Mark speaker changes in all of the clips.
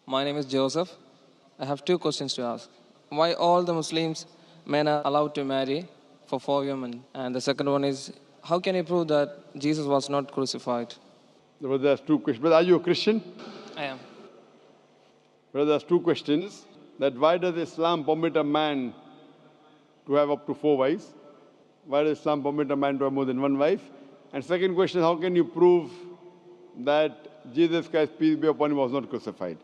Speaker 1: My name is Joseph. I have two questions to ask. Why all the Muslims men are allowed to marry for 4 women? And the second one is, how can you prove that Jesus was not crucified?
Speaker 2: Brother, there's two questions. Brother, are you a Christian?
Speaker 1: I am.
Speaker 2: Brother, there's two questions. That why does Islam permit a man to have up to 4 wives? Why does Islam permit a man to have more than one wife? And second question, how can you prove that Jesus Christ, peace be upon him, was not crucified?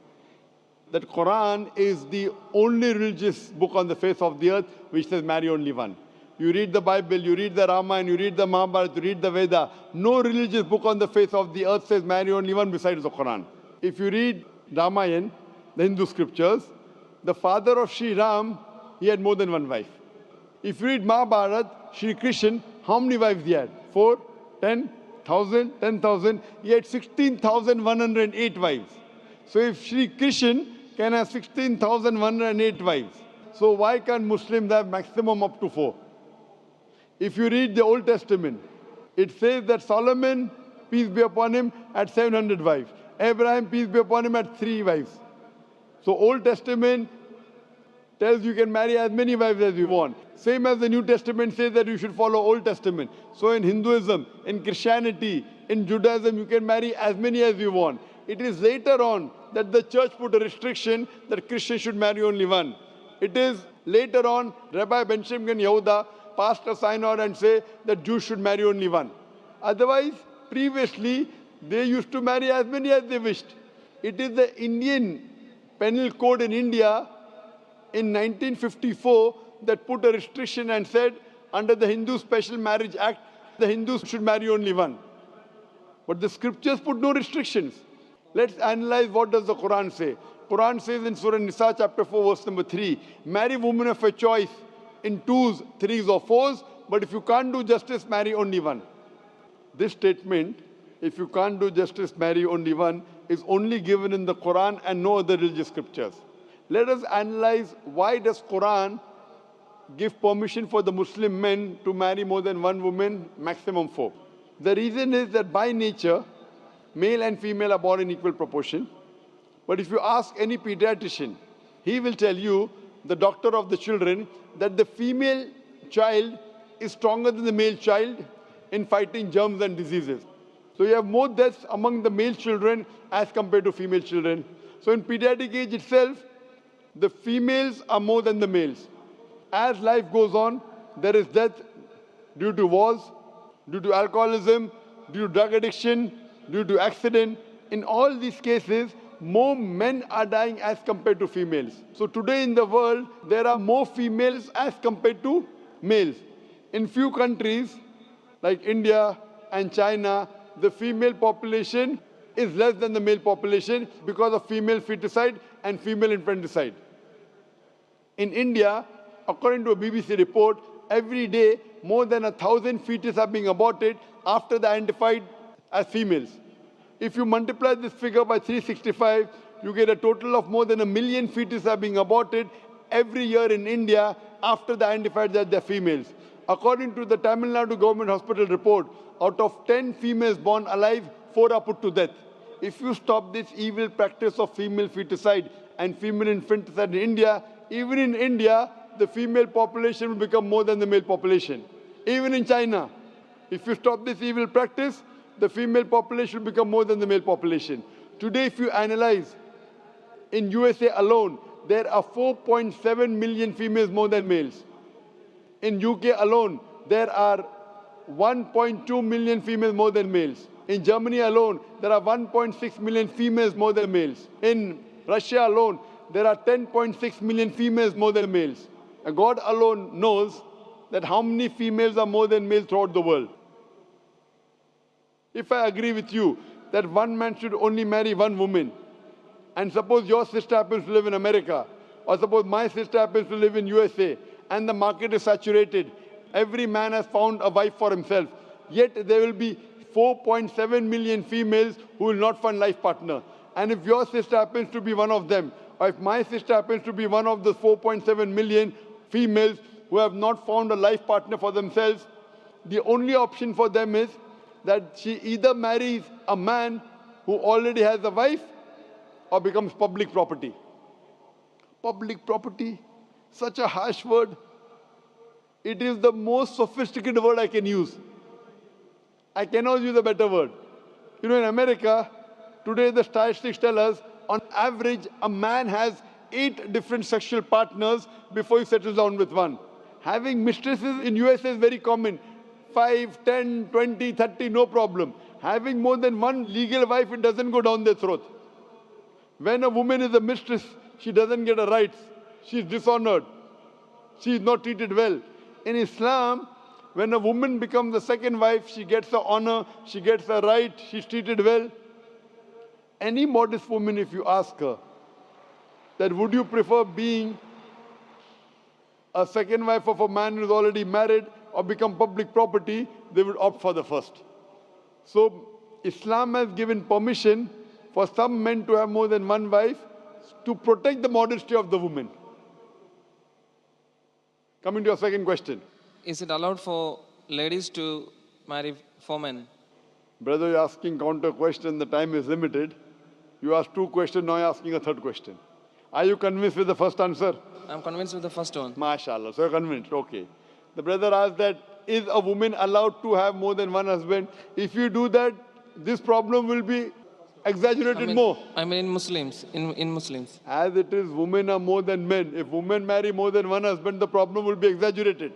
Speaker 2: That Qur'an is the only religious book on the face of the earth which says marry only one. You read the Bible, you read the Ramayana, you read the Mahabharata, you read the Veda. No religious book on the face of the earth says marry only one besides the Qur'an. If you read Ramayana, the Hindu scriptures, the father of Sri Ram, he had more than one wife. If you read Mahabharata, Sri Kristen, how many wives he had? 4, 10, 1,000, 10,000. He had 16,108 wives. So if Sri Kristen can have 16,108 wives, so why can't Muslims have maximum up to 4? If you read the Old Testament, it says that Solomon, peace be upon him, had 700 wives. Abraham, peace be upon him, had 3 wives. So Old Testament tells you can marry as many wives as you want. Same as the New Testament says that you should follow Old Testament. So in Hinduism, in Christianity, in Judaism, you can marry as many as you want. It is later on that the church put a restriction that Christians should marry only one. It is later on, Rabbi Benjamin Yehuda passed a synod and say that Jews should marry only one. Otherwise, previously, they used to marry as many as they wished. It is the Indian Penal Code in India in 1954 that put a restriction and said, under the Hindu Special Marriage Act, the Hindus should marry only one. But the scriptures put no restrictions. Let's analyze what does the Qur'an say. Qur'an says in Surah Nisa chapter 4 verse number 3, marry women of your choice in 2s, 3s or 4s, but if you can't do justice, marry only one. This statement, if you can't do justice, marry only one, is only given in the Qur'an and no other religious scriptures. Let us analyze why does Qur'an give permission for the Muslim men to marry more than one woman, maximum 4. The reason is that by nature, male and female are born in equal proportion. But if you ask any pediatrician, he will tell you, the doctor of the children, that the female child is stronger than the male child in fighting germs and diseases. So you have more deaths among the male children as compared to female children. So in pediatric age itself, the females are more than the males. As life goes on, there is death due to wars, due to alcoholism, due to drug addiction, due to accident. In all these cases, more men are dying as compared to females. So today in the world, there are more females as compared to males. In few countries, like India and China, the female population is less than the male population because of female feticide and female infanticide. In India, according to a BBC report, every day more than 1,000 fetuses are being aborted after they are identified as females. If you multiply this figure by 365, you get a total of more than 1 million fetuses are being aborted every year in India after they are identified that they are females. According to the Tamil Nadu government hospital report, out of 10 females born alive, 4 are put to death. If you stop this evil practice of female feticide and female infanticide in India, even in India, the female population will become more than the male population. Even in China, if you stop this evil practice, the female population will become more than the male population. Today, if you analyze, in USA alone, there are 4.7 million females more than males. In UK alone, there are 1.2 million females more than males. In Germany alone, there are 1.6 million females more than males. In Russia alone, there are 10.6 million females more than males. And God alone knows that how many females are more than males throughout the world. If I agree with you that one man should only marry one woman, and suppose your sister happens to live in America, or suppose my sister happens to live in USA, and the market is saturated, every man has found a wife for himself, yet there will be 4.7 million females who will not find life partner. And if your sister happens to be one of them, or if my sister happens to be one of the 4.7 million females who have not found a life partner for themselves, the only option for them is that she either marries a man who already has a wife, or becomes public property. Public property, such a harsh word. It is the most sophisticated word I can use. I cannot use a better word. You know, in America, today the statistics tell us, on average, a man has 8 different sexual partners before he settles down with one. Having mistresses in USA is very common. 5, 10, 20, 30, no problem. Having more than one legal wife, it doesn't go down their throat. When a woman is a mistress, she doesn't get her rights. She is dishonored. She is not treated well. In Islam, when a woman becomes the second wife, she gets the honor, she gets the right, she's treated well. Any modest woman, if you ask her, that would you prefer being a second wife of a man who's already married or become public property, they would opt for the first. So Islam has given permission for some men to have more than one wife to protect the modesty of the woman. Coming to your second question.
Speaker 1: Is it allowed for ladies to marry 4 men?
Speaker 2: Brother, you're asking counter question, the time is limited. You asked 2 questions, now you're asking a 3rd question. Are you convinced with the first answer?
Speaker 1: I'm convinced with the first one.
Speaker 2: MashaAllah, so you're convinced, okay. The brother asked that, is a woman allowed to have more than one husband? If you do that, this problem will be exaggerated more.
Speaker 1: I mean in Muslims, in Muslims.
Speaker 2: As it is, women are more than men. If women marry more than one husband, the problem will be exaggerated.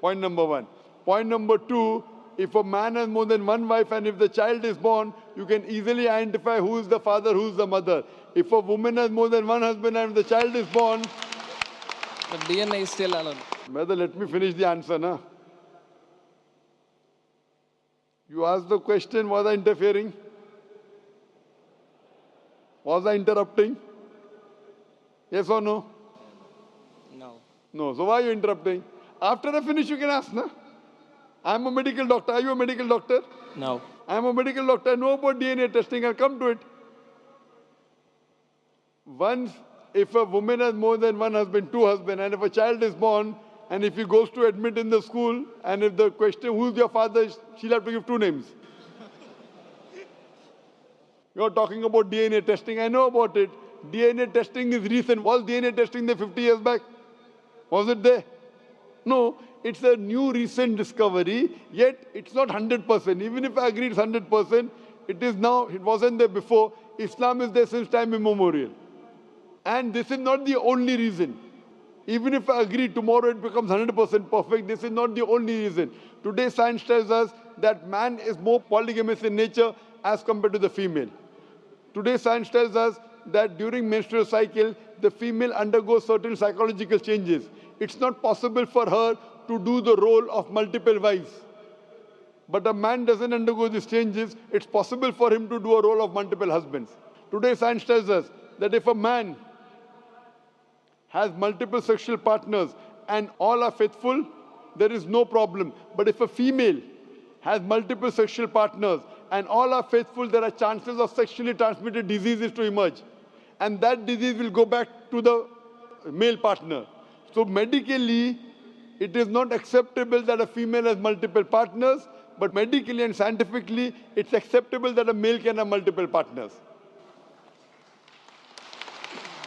Speaker 2: Point number 1. Point number 2, if a man has more than one wife and if the child is born, you can easily identify who is the father, who is the mother. If a woman has more than one husband and the child is born,
Speaker 1: But DNA is still allowed.
Speaker 2: brother, let me finish the answer, na? You asked the question, was I interfering? Was I interrupting? Yes or no?
Speaker 1: No.
Speaker 2: No. So why are you interrupting? After I finish, you can ask, na? I'm a medical doctor. Are you a medical doctor?
Speaker 1: No.
Speaker 2: I'm a medical doctor. I know about DNA testing. I'll come to it. Once, if a woman has more than one husband, 2 husbands, and if a child is born, and if he goes to admit in the school, and if the question, who's your father, she'll have to give 2 names. You're talking about DNA testing. I know about it. DNA testing is recent. Was DNA testing there 50 years back? Was it there? No. It's a new recent discovery, yet it's not 100%. Even if I agree it's 100%, it is now, it wasn't there before. Islam is there since time immemorial. And this is not the only reason. Even if I agree tomorrow it becomes 100% perfect, this is not the only reason. Today science tells us that man is more polygamous in nature as compared to the female. Today science tells us that during menstrual cycle, the female undergoes certain psychological changes. It's not possible for her to do the role of multiple wives. But a man doesn't undergo these changes. It's possible for him to do a role of multiple husbands. Today science tells us that if a man has multiple sexual partners and all are faithful, there is no problem. But if a female has multiple sexual partners and all are faithful, there are chances of sexually transmitted diseases to emerge. And that disease will go back to the male partner. So medically, it is not acceptable that a female has multiple partners, but medically and scientifically, it's acceptable that a male can have multiple partners.